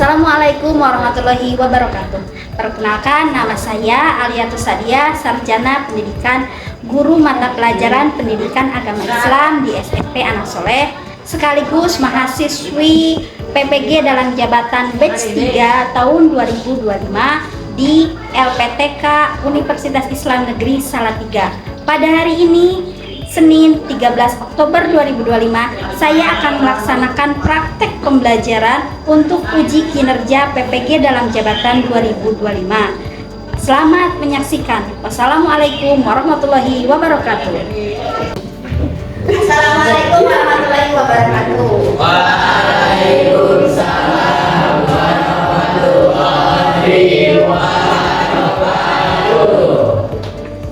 Assalamualaikum warahmatullahi wabarakatuh. Perkenalkan, nama saya Aliatus Sadia, Sarjana Pendidikan, Guru Mata Pelajaran Pendidikan Agama Islam di SMP Anak Soleh, sekaligus mahasiswi PPG dalam jabatan batch 3 tahun 2025 di LPTK Universitas Islam Negeri Salatiga. Pada hari ini, Senin 13 Oktober 2025, saya akan melaksanakan praktek pembelajaran untuk uji kinerja PPG dalam jabatan 2025. Selamat menyaksikan. Wassalamualaikum warahmatullahi wabarakatuh. Assalamualaikum warahmatullahi wabarakatuh. Waalaikumsalam warahmatullahi wabarakatuh.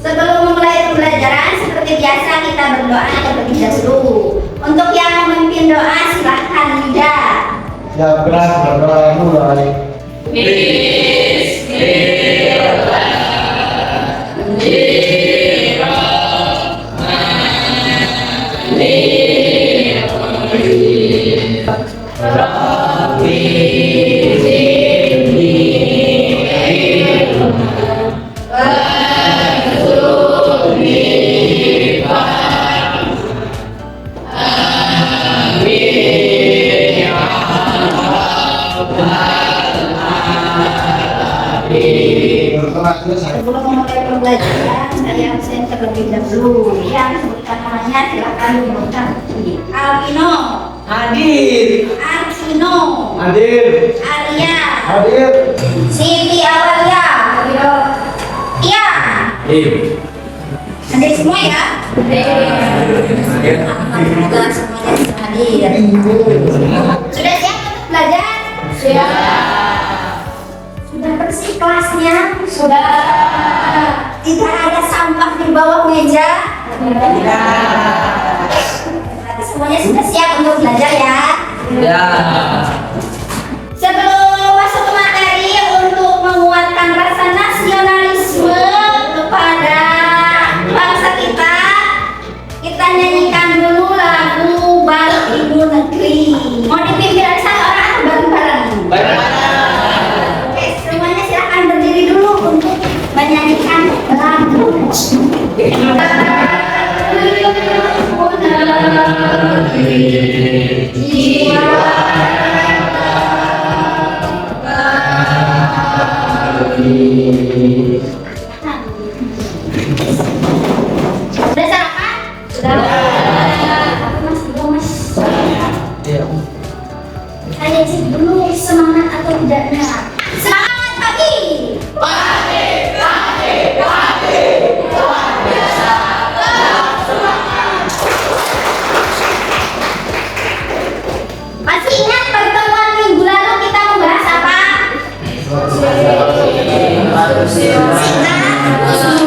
Sebelum memulai pembelajaran, seperti biasa kita berdoa terlebih dahulu. Untuk yang memimpin doa, silahkan Yuda. Ya, benar, berdoa mulai. Sebelum memulai pembelajaran, saya absen terlebih dahulu. Yang sebutkan namanya silakan diumumkan. Alvino Hadir. Arvino Hadir. Arya Hadir. Siti Awalia. Iya. Hadir semua ya? Alhamdulillah semuanya sudah hadir. Sudah siap untuk belajar? Sudah bersih kelasnya? Sudah. Tidak ada sampah di bawah meja? Berarti semuanya sudah siap untuk belajar ya? Sebelum masuk ke materi, untuk menguatkan rasa nasionalisme kepada bangsa kita, kita nyanyikan dulu lagu Balik Ibu Negeri. Mau dipimpin dari satu orang atau bareng-bareng? Oke, semuanya silahkan berdiri dulu untuk menyanyikan lagu. Sudah sarapan? Sudah. Aku mas, belum mas. Saya cek dulu semangat atau tidaknya. Semangat pagi. Masih ingat pertemuan minggu lalu kita membahas apa?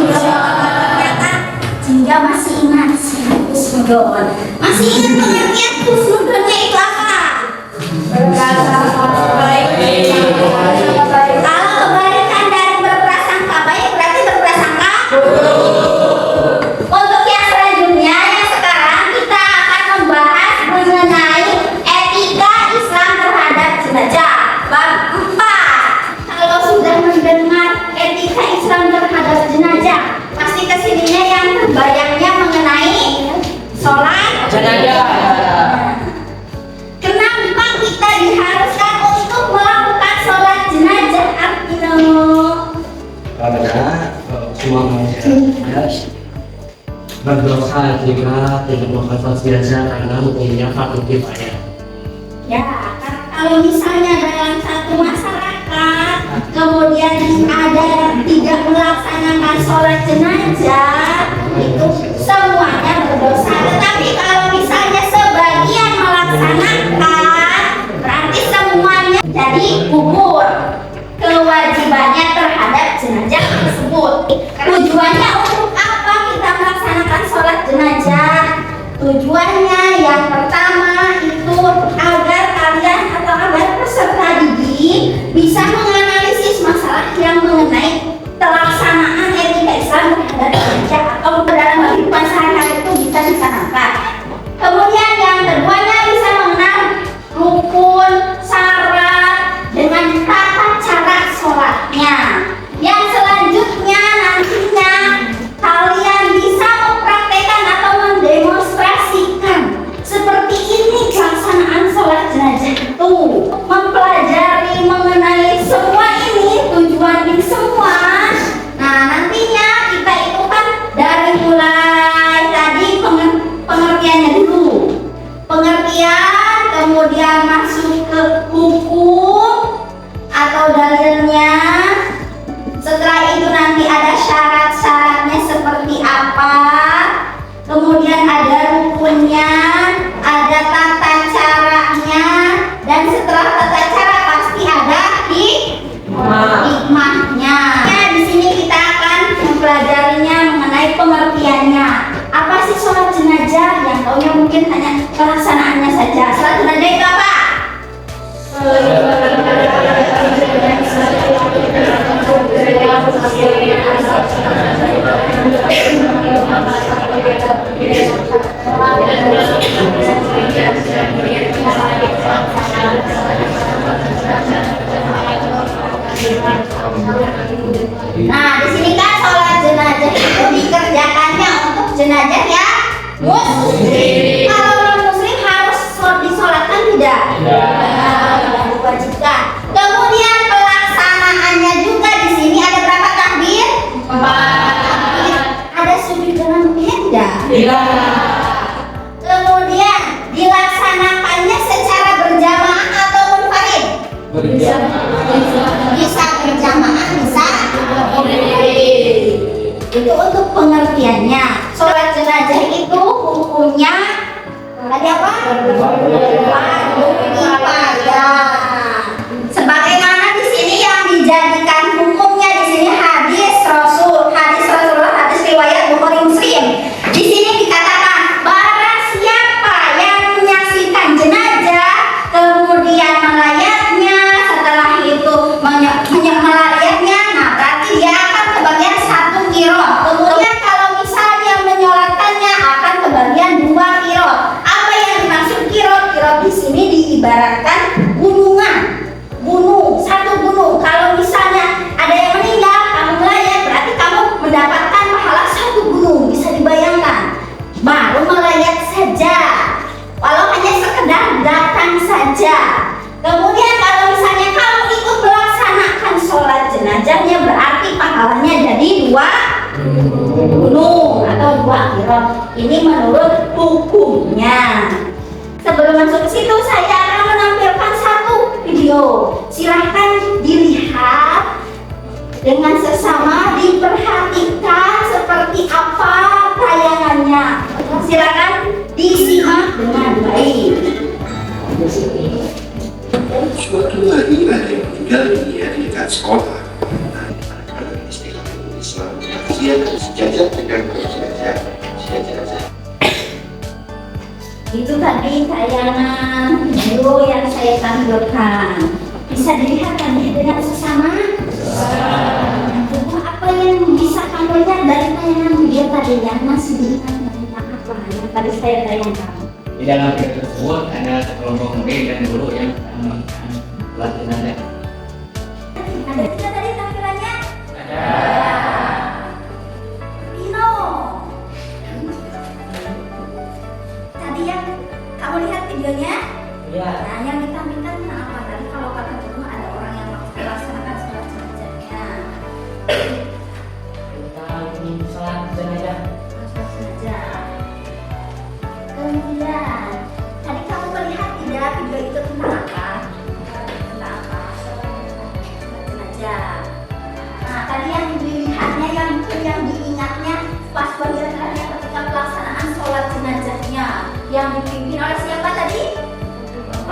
Ternyata Jingga masih ingat husnudon. Masih ingat pengertian husnudonnya itu apa? Kalau kebalikan dari berprasangka baik berarti berprasangka. Untuk yang selanjutnya, yang sekarang kita akan membahas mengenai etika Islam terhadap jenazah. Bab 4. Kalau sudah mendengar etika Islam terhadap jenazah, pasti kesininya yang terbayangnya mengenai sholat jenazah. Kenapa kita diharuskan untuk melakukan sholat jenazah, Arvino? Karena semua manusia berdosa jika tidak melakukan sholat jenazah karena hukumnya fardu kifayah. Ya, karena kalau misalnya dalam satu masyarakat kemudian ada yang tidak melaksanakan sholat jenazah, itu semuanya berdosa. Tetapi kalau misalnya sebagian melaksanakan, berarti semuanya jadi gugur kewajibannya terhadap jenazah tersebut. Tujuannya untuk apa kita melaksanakan sholat jenazah? Tujuannya yang pertama itu agar kalian atau agar peserta didik bisa menganalisis masalah yang mengenai pelaksanaan etika Islam terhadap jenazah atau dalam kehidupan sehari-hari itu bisa dicanangkan. Kemudian yang keduanya bisa mengenal rukun, syarat dengan Nah, di sini kan sholat jenazah itu dikerjakannya untuk jenazah ya muslim. Kalau non muslim harus disolatkan tidak? Tidak diwajibkan. Kemudian pelaksanaannya juga di sini ada berapa takbir? 4. Ada sujud dengan rukunya tidak? Kemudian dilaksanakannya secara berjamaah atau munfarid? Bisa berjamaah, bisa itu untuk pengertiannya. Sholat jenazah itu hukumnya tadi apa? Wajib kifayah. Sebagaimana di sini yang dijadikan hukumnya di sini hadis Rasulullah, hadis riwayat Bukhari Muslim. Di sini dikatakan barang siapa yang menyaksikan jenazah kemudian melayatnya, setelah itu melayatnya, nah berarti dia akan kebagian 1 qiraat. Kemudian kalau misalnya menyolatkannya akan kebagian 2 qiraat. Apa yang dimaksud qiraat? Qiraat di sini diibaratkan satu gunung. Kalau misalnya ada yang meninggal, kamu melayat, berarti kamu mendapatkan pahala 1 gunung. Bisa dibayangkan. Baru melayat saja, walau hanya sekedar datang saja. Kemudian kalau misalnya kamu ikut melaksanakan sholat jenazahnya, berarti pahalanya jadi 2 gunung atau 2 qiraat. Ini menurut hukumnya. Sebelum masuk ke situ, saya akan menampilkan satu video. Silahkan dilihat dengan sesama, diperhatikan seperti apa tayangannya. Silakan disimak dengan baik. Suatu hari ada yang tinggal di dekat sekolah. Ada istilah Islam manusia dan sejajar dengan sejajar. Itu tadi tayangan video yang saya tampilkan. Bisa dilihat tadi dengan sesama. Apa yang bisa kamu lihat dari tayangan video tadi yang masih dilihat tentang apa yang tadi saya tayangkan? Di dalam video tersebut ada sekelompok murid dan guru yang sholat jenazah. Ada juga tadi tampilannya? Ada. Pino. Tadi yang kamu lihat videonya? Iya. Nah, yang ditampilkan apa? Tadi kalau kata guru ada orang yang melaksanakan sholat jenazahnya. Sholat jenazah. Sholat jenazah. Kemudian tadi kamu melihat tidak video itu tentang apa? Tentang apa? Sholat jenazah. Nah, tadi yang dilihatnya, yang diingatnya pas bagian terakhir ketika pelaksanaan sholat jenazahnya yang dipimpin oleh siapa tadi?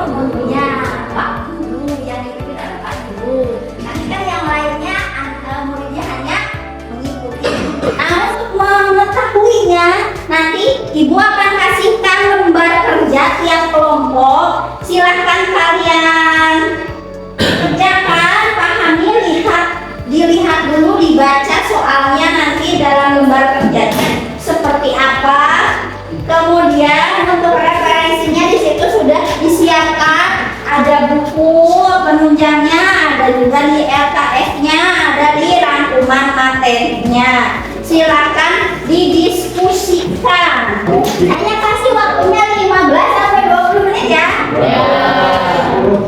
Gurunya, Pak Guru, yang dipimpin oleh Pak Guru. Nanti kan yang lainnya muridnya hanya mengikuti. Nah, untuk mengetahuinya, nanti Ibu akan kasihkan lembar kerja tiap kelompok. Silahkan kalian kerjakan, pahami, dilihat dulu, dibaca soalnya nanti dalam lembar kerjanya seperti apa. Kemudian untuk referensinya di situ sudah disiapkan, ada buku penunjangnya, ada juga di LKS-nya, ada di rangkuman materinya. Silakan didiskusikan. Hanya kasih waktunya 15 sampai 20 menit ya.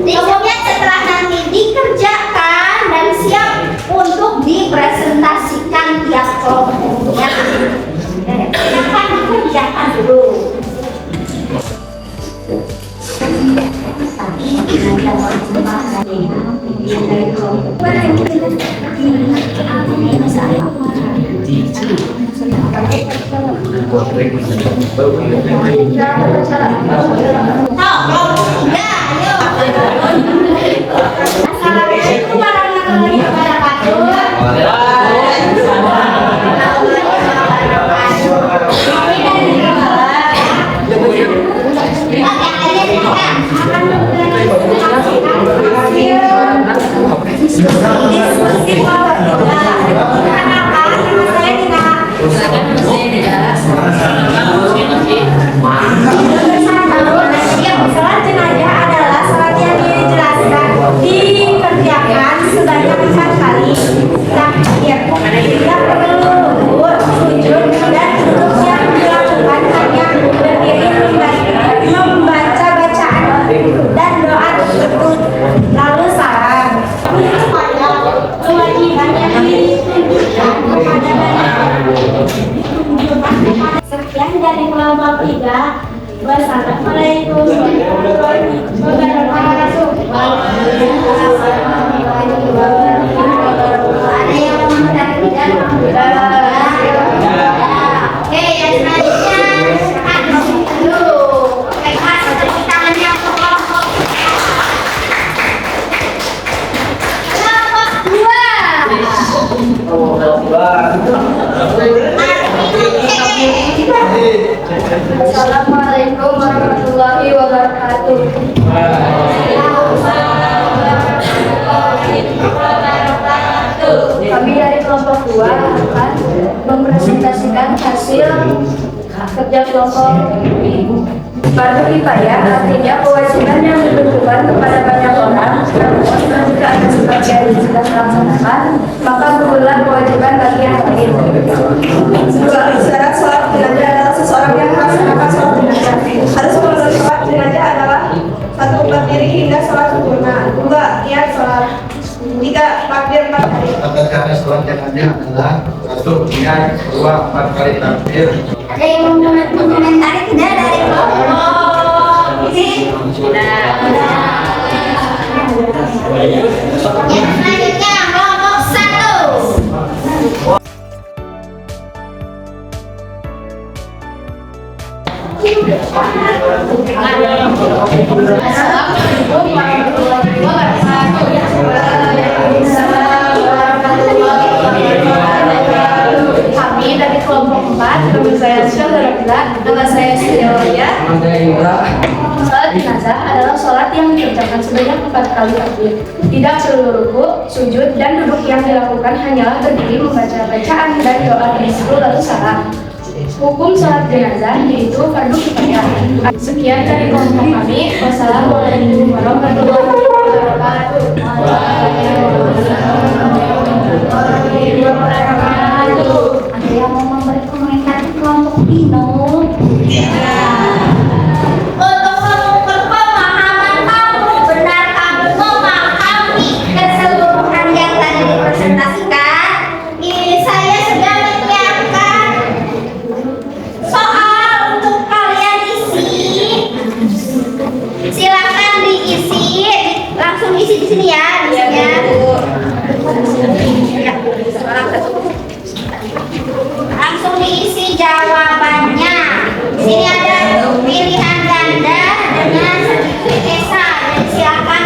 Kemudian setelah nanti dikerjakan dan siap untuk dipresentasikan tiap kelompoknya. Silakan dikerjakan dulu. Assalamualaikum warahmatullahi wabarakatuh. Wassalamualaikum warahmatullahi wabarakatuh. Ada yang mau mengetahui tidak? Oke, yang selanjutnya dulu. Ikhlas tepuk tangannya untuk kelompok. Kelompok 2. Assalamualaikum warahmatullahi wabarakatuh. Kami dari kelompok 2 akan mempresentasikan hasil kerja kelompok fardu kifayah, artinya kewajiban yang ditujukan kepada banyak orang, namun jika ada sebagian yang sudah melaksanakan, maka berulang kewajiban bagi yang lain. Syarat sholat jenazah adalah seseorang yang melaksanakan sholat jenazah. Harus melalui sholat jenazah adalah 1. Berdiri hingga sholat sempurna. 2. Niat sholat. 3. Takbir 4 kali. Tata cara sholat jenazah adalah 1. Niat, 2. 4 kali takbir. Ada yang mengomentari tidak dari kelompok ini? Yang selanjutnya kelompok 1. Assalamualaikum warahmatullahi wabarakatuh. Kami dari kelompok 4, nama saya Syahra, nama saya Sriya. Sholat jenazah adalah sholat yang dikerjakan sebanyak 4 kali takbir. Tidak seluruh ruku, sujud, dan duduk yang dilakukan hanyalah berdiri membaca bacaan dan doa disuruh lalu salam. Hukum sholat jenazah yaitu fardu kifayah. Sekian dari kelompok kami. Wassalamualaikum warahmatullahi wabarakatuh. Ada yang mau memberi komentar di kelompok Dino? Untuk mengukur pemahaman kamu, benar kamu memahami keseluruhan yang tadi dipresentasikan? Ini saya sedang menyiapkan soal untuk kalian isi. Silakan diisi, langsung isi di sini ya. Langsung diisi jawabannya. Di sini ada pilihan ganda dengan sedikit esa. Dan silakan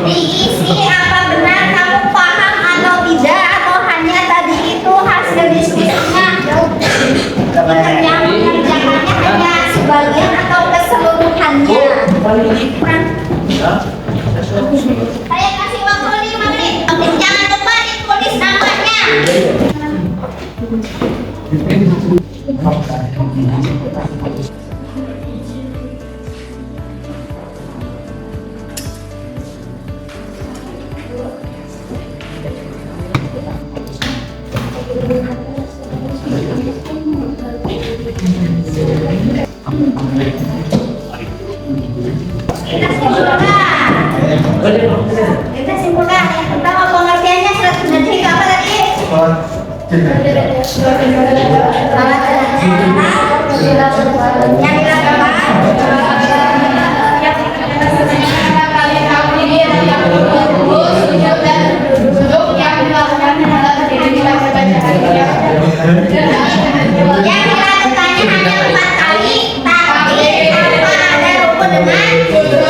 diisi apa benar kamu paham atau tidak, atau hanya tadi itu hasil diskusinya. Yang mengerjakannya hanya sebagian atau keseluruhannya. Saya kasih waktu 5 menit. Jangan lupa ditulis namanya. Kita simpulkan. Yang pertama pengertiannya surat jenazah itu apa tadi? Yang dilakukannya hanya 4 kali, tapi tanpa ada rukun dengan sujud.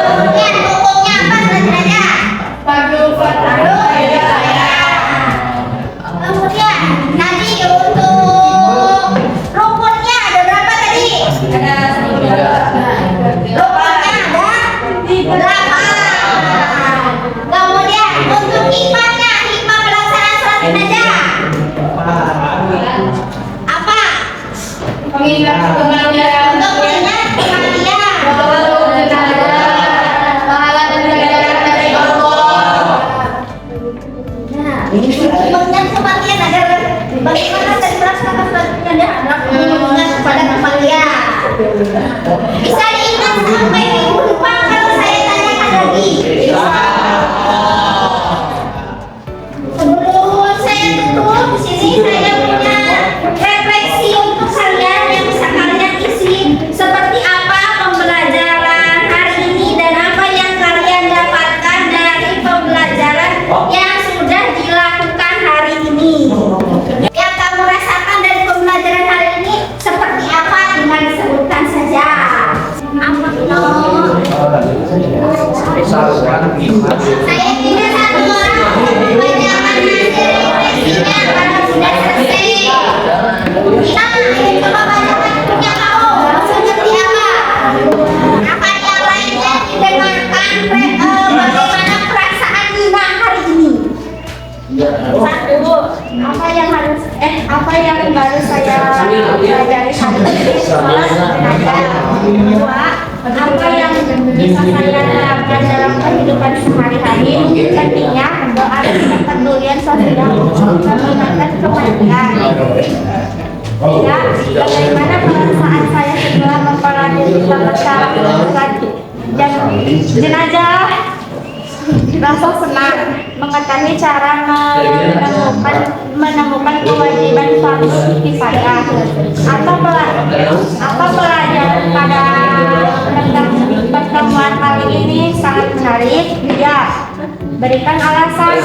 Kemudian hukumnya apa selanjutnya? Kemudian tadi untuk rukunnya ada berapa tadi? Rukunnya ada 8. yang sudah dilakukan hari ini. Yang kamu rasakan dari pembelajaran hari ini seperti apa? Dengan disebutkan saja. Apa no? Saya tidak satu orang membacakan hasil refleksinya kalau sudah selesai. Kita coba bacakan punya kamu. Seperti apa? Apa yang lainnya didengarkan bagaimana perasaan Nina hari ini? Satu, apa yang baru saya pelajari hari ini sekolah sebenarnya. Dua, apa yang bisa saya terapkan dalam kehidupan sehari-hari, mungkin pentingnya doa dan kepedulian sosial mengingatkan kematian. Tiga, bagaimana perasaan saya setelah mempelajari tata cara menentukan jenazah. Rasa senang mengetahui cara menemukan kewajiban fardu kifayah. Apa pelajaran pada pertemuan kali ini sangat menarik? Ya, berikan alasan.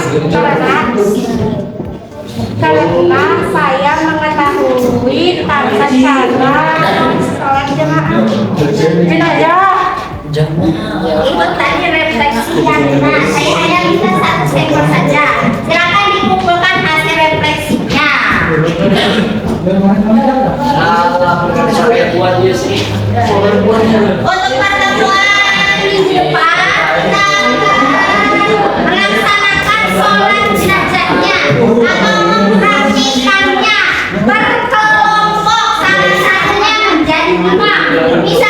Karena saya mengetahui tata cara sholat jemaah jenazah. Itu tadi refleksinya. Nah, saya hanya bisa satu sektor saja. Silakan dikumpulkan hasil refleksinya. Untuk pertemuan minggu depan kita melaksanakan sholat jenazahnya atau mempraktikannya berkelompok, salah satunya menjadi 5. Bisa